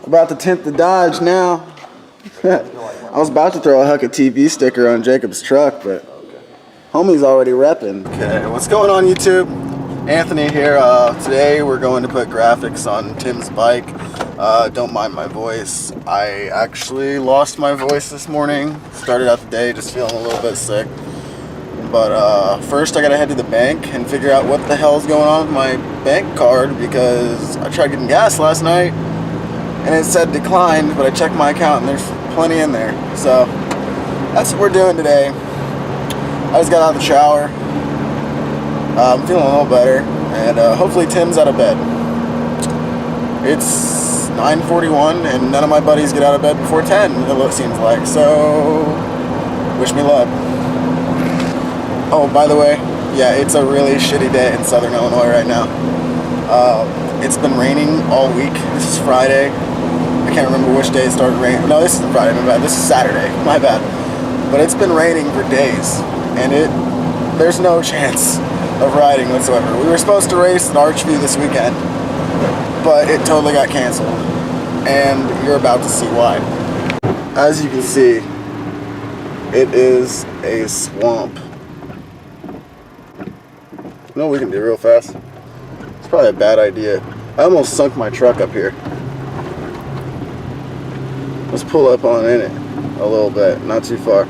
About to tint the Dodge now. I was about to throw a Huck a TV sticker on Jacob's truck, but homie's already repping. Okay, what's going on YouTube? Anthony here. Today we're going to put graphics on Tim's bike. Don't mind my voice. I actually lost my voice this morning. Started out the day just feeling a little bit sick. But first I gotta head to the bank and figure out what the hell is going on with my bank card, because I tried getting gas last night and it said declined, but I checked my account and there's plenty in there. So that's what we're doing today. I just got out of the shower. I'm feeling a little better, and hopefully Tim's out of bed. It's 9:41 and none of my buddies get out of bed before 10, it seems like, so wish me luck. Oh, by the way, yeah, it's a really shitty day in Southern Illinois right now. It's been raining all week. This is Friday. I can't remember which day it started raining. No, this isn't Friday, my bad. This is Saturday, my bad. But it's been raining for days, and there's no chance of riding whatsoever. We were supposed to race at Archview this weekend, but it totally got canceled, and you're about to see why. As you can see, it is a swamp. You know what we can do real fast? It's probably a bad idea. I almost sunk my truck up here. Let's pull up on in it a little bit, not too far.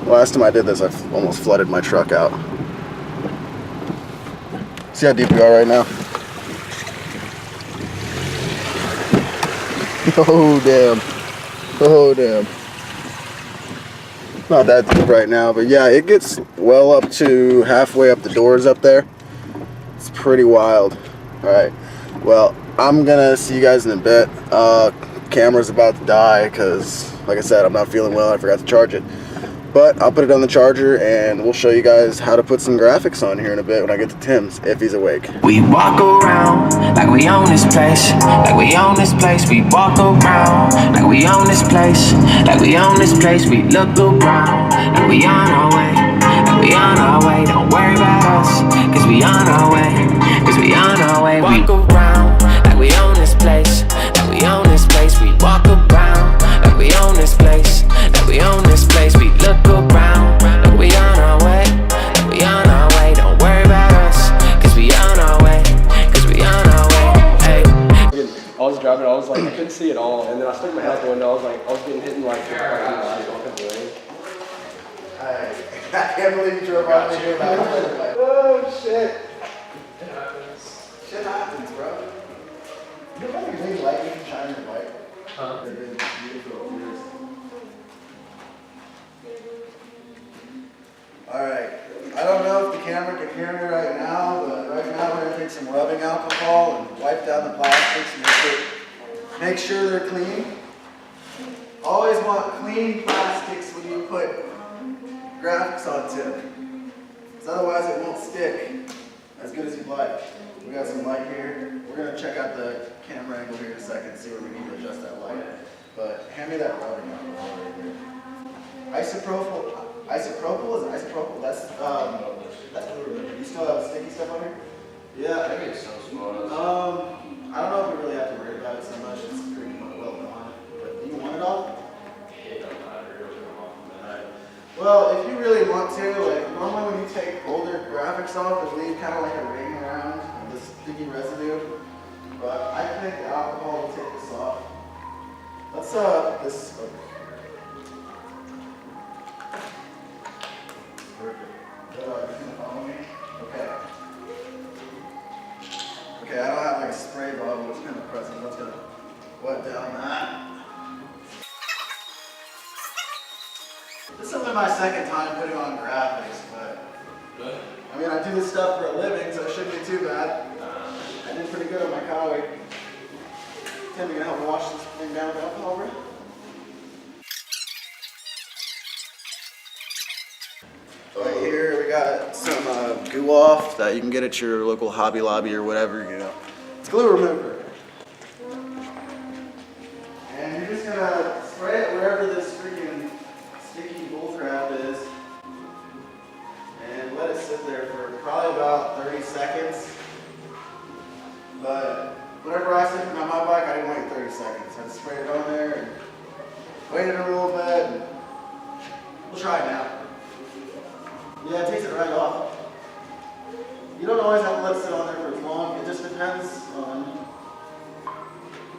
Last time I did this, I almost flooded my truck out. See how deep we are right now? Oh damn. Oh damn. Not that deep right now, but yeah, it gets well up to halfway up the doors up there. It's pretty wild. Alright, well, I'm gonna see you guys in a bit. Camera's about to die because, like I said, I'm not feeling well. I forgot to charge it. But I'll put it on the charger and we'll show you guys how to put some graphics on here in a bit when I get to Tim's, if he's awake. We walk around like we own this place, like we own this place. We walk around like we own this place, like we own this place. We look around like we on our way, like we on our way. Don't worry about us, cause we on our way, cause we on our way. We walk around like we own this place, like we own this place. We walk around like we own this place, like we own this place. We look around like we on our way, like we on our way. Don't worry about us, cause we on our way, cause we on our way. Hey. I was driving, I was like, I couldn't see it all, and then I stuck my head out the window. I was getting hit in like the parking lot. I couldn't do anything. I can't believe you drove out here. Oh shit. It happens. Shit happens, bro. You know how many big lightning can shine your bike? Huh? They're really beautiful. Alright, I don't know if the camera can hear me right now, but right now we're going to take some rubbing alcohol and wipe down the plastics and make sure they're clean. Always want clean plastics when you put graphics onto, because otherwise it won't stick as good as you'd like. We got some light here. We're going to check out the camera angle here in a second, see where we need to adjust that light. But hand me that rubbing alcohol right here. Isopropyl. Isopropyl? Is it isopropyl? That's glue. You still have sticky stuff on here? Yeah. Maybe it's so small. I don't know if we really have to worry about it so much. It's pretty well done. But do you want it all? It doesn't matter. Alright. Well, if you really want to, like normally when you take older graphics off, they leave kind of like a ring around of this sticky residue. But I think the alcohol will take this off. Let's this. You can follow me? Okay. Okay, I don't have like a spray bottle, which kind of present. Let's gonna wet down that. This is only my second time putting on graphics, but I mean, I do this stuff for a living, so it shouldn't be too bad. I did pretty good on my Kawi. Tim, you gonna help me wash this thing down with alcohol, bro? Right here we got some goo off that you can get at your local Hobby Lobby or whatever, you know. It's glue remover. And you're just gonna spray it wherever this freaking sticky bullcrap is. And let it sit there for probably about 30 seconds. But whenever I sit on my bike, I didn't wait 30 seconds. waited a little bit. And we'll try it now. Yeah, it takes it right off. You don't always have to let it sit on there for as long. It just depends on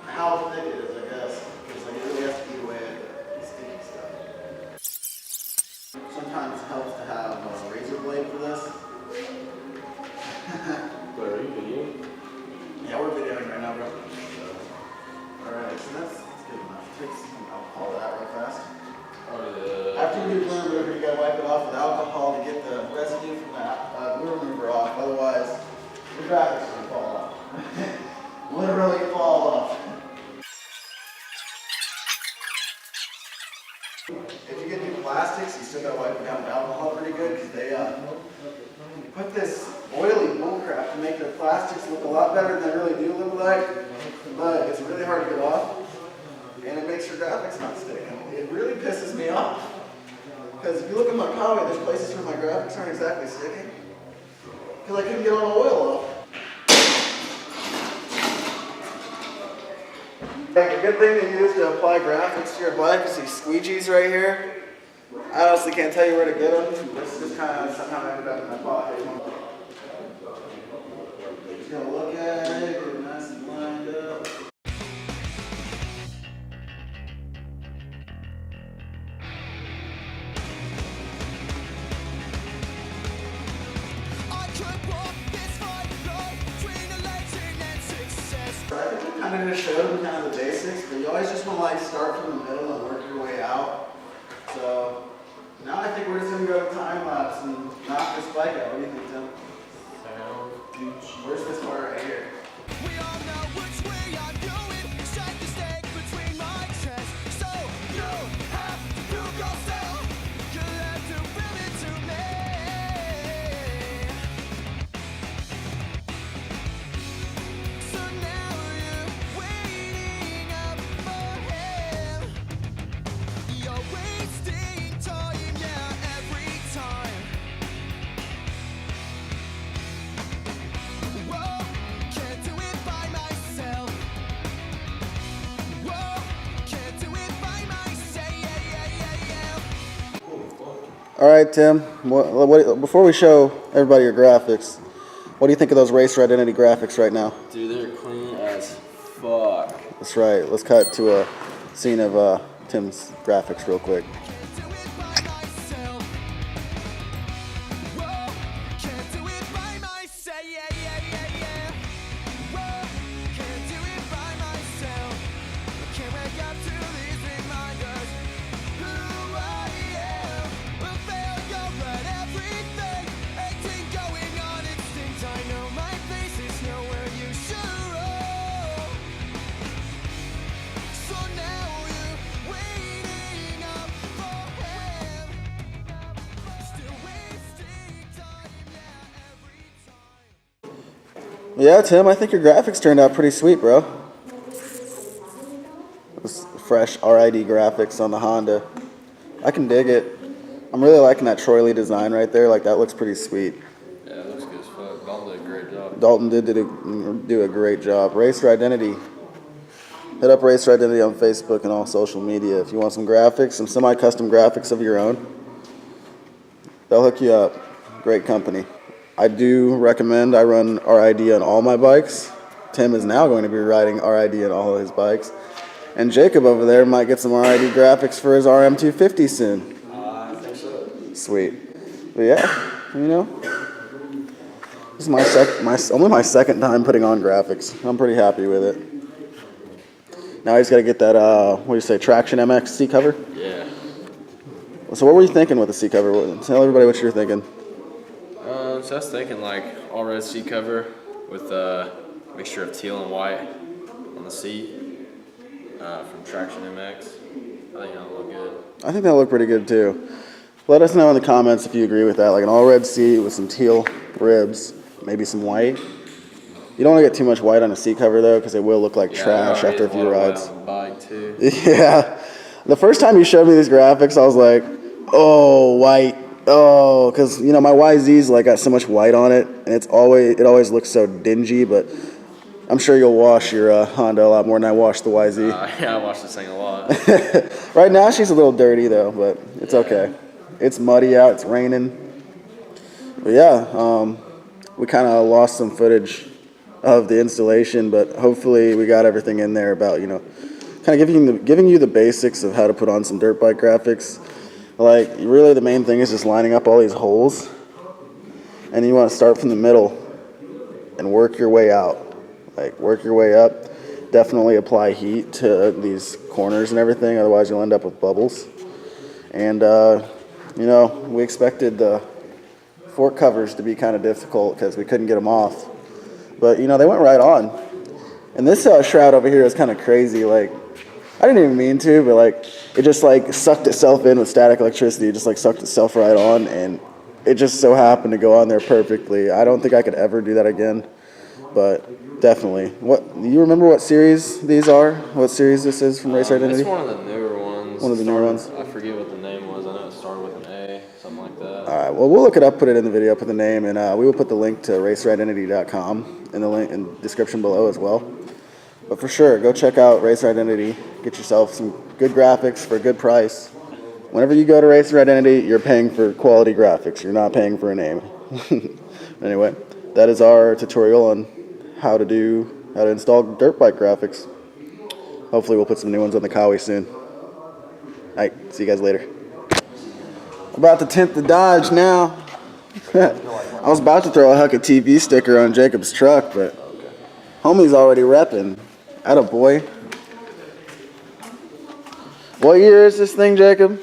how thick it is, I guess. Because like, it really has to eat away at the sticky stuff. Sometimes it helps to have a razor blade for this. Wait, are you videoing? Yeah, we're videoing right now, bro. Alright, so that's good enough. Take some alcohol out real fast. After you do glue remover, you gotta wipe it off with alcohol to get the residue from that glue remover off. Otherwise, the graphics will fall off. Literally fall off. If you get new plastics, you still gotta wipe it down with alcohol pretty good because they put this oily bullcrap to make their plastics look a lot better than they really do look like. But it's really hard to get off, and it makes your graphics not stick. And it really pisses me off. Because if you look at my Kawi, there's places where my graphics aren't exactly sticking. Because I couldn't get all the oil off. A good thing to use to apply graphics to your bike is these squeegees right here. I honestly can't tell you where to get them. This just kind of somehow ended up in my pocket. Just gonna look at it, get it nice and lined up. I think we kind of just showed them kind of the basics, but you always just want to like start from the middle and work your way out. So now I think we're just going to go to time lapse and knock this bike out. What do you think, Tim? Where's this part right here? We all know which way I'm going. Strike the stake between my chest. So you have to prove yourself. You'll have to prove it to me. So now you're waiting up for him. You're wasting time, yeah, every time. Whoa, can't do it by myself. Whoa, can't do it by myself. Yeah. All right, Tim. Before we show everybody your graphics, what do you think of those Racer Identity graphics right now? Dude, they're clean as fuck. That's right. Let's cut to a scene of Tim's graphics real quick. Can't do it by myself. Whoa, can't do it by myself. Yeah. Whoa, can't do it by myself. Can't wake up to these reminders. Who I am, a failure at everything. 18 going on instinct. I know my place is nowhere you should roll. So now you're waiting up for him. Still wasting time, yeah, every time. Yeah, Tim, I think your graphics turned out pretty sweet, bro. Those fresh RID graphics on the Honda. I can dig it. I'm really liking that Troy Lee design right there. Like, that looks pretty sweet. Yeah, it looks good as fuck. Dalton did a great job. Dalton did do a great job. Racer Identity. Hit up Racer Identity on Facebook and all social media if you want some graphics, some semi-custom graphics of your own. They'll hook you up. Great company. I do recommend I run RID on all my bikes. Tim is now going to be riding RID on all of his bikes. And Jacob over there might get some RID graphics for his RM250 soon. I think so. Sweet. But yeah, you know, this is only my second time putting on graphics. I'm pretty happy with it. Now he's got to get that, what do you say, Traction MX seat cover? Yeah. So what were you thinking with the seat cover? Tell everybody what you're thinking. So I was thinking like all red seat cover with a mixture of teal and white on the seat from Traction MX. I think that'll look good. I think that'll look pretty good too. Let us know in the comments if you agree with that, like an all red seat with some teal ribs, maybe some white. You don't want to get too much white on a seat cover though, because it will look like trash after a few rides. Bike too. Yeah. The first time you showed me these graphics, I was like, oh, white. Oh, because you know my YZ's like got so much white on it, and it always looks so dingy. But I'm sure you'll wash your Honda a lot more than I wash the YZ. Yeah, I watch this thing a lot. Right now she's a little dirty though, but it's okay. It's muddy out, it's raining. But yeah, we kind of lost some footage of the installation, but hopefully we got everything in there about, you know, kind of giving you the basics of how to put on some dirt bike graphics. Like, really the main thing is just lining up all these holes, and you want to start from the middle and work your way out. Like, work your way up. Definitely apply heat to these corners and everything, otherwise you'll end up with bubbles. And you know, we expected the fork covers to be kind of difficult because we couldn't get them off, but you know, they went right on. And this shroud over here is kind of crazy. Like, I didn't even mean to, but like, it just like sucked itself in with static electricity. It just like sucked itself right on, and it just so happened to go on there perfectly. I don't think I could ever do that again, but definitely. What, you remember what series these are? What series this is from Race Identity? It's one of the newer ones. One of the newer ones? I forget what the name was. I know it started with an A, something like that. All right, well, we'll look it up, put it in the video, put the name, and we will put the link to raceridentity.com in the link in the description below as well. But for sure, go check out Racer Identity. Get yourself some good graphics for a good price. Whenever you go to Racer Identity, you're paying for quality graphics. You're not paying for a name. Anyway, that is our tutorial on how to install dirt bike graphics. Hopefully we'll put some new ones on the Kawi soon. All right, see you guys later. About to tint the Dodge now. I was about to throw a Huck of TV sticker on Jacob's truck, but homie's already repping. Atta boy. What year is this thing, Jacob?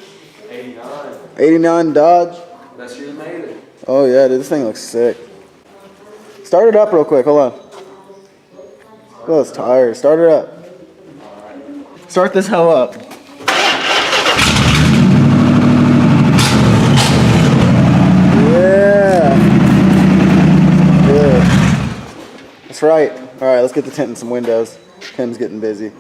89. 89 Dodge. That's year they made it. Oh yeah, dude, this thing looks sick. Start it up real quick, hold on. Oh, it's tired. Start it up. Start this hoe up. Yeah. Good. That's right. All right, let's get the tint in some windows. Tim's getting busy.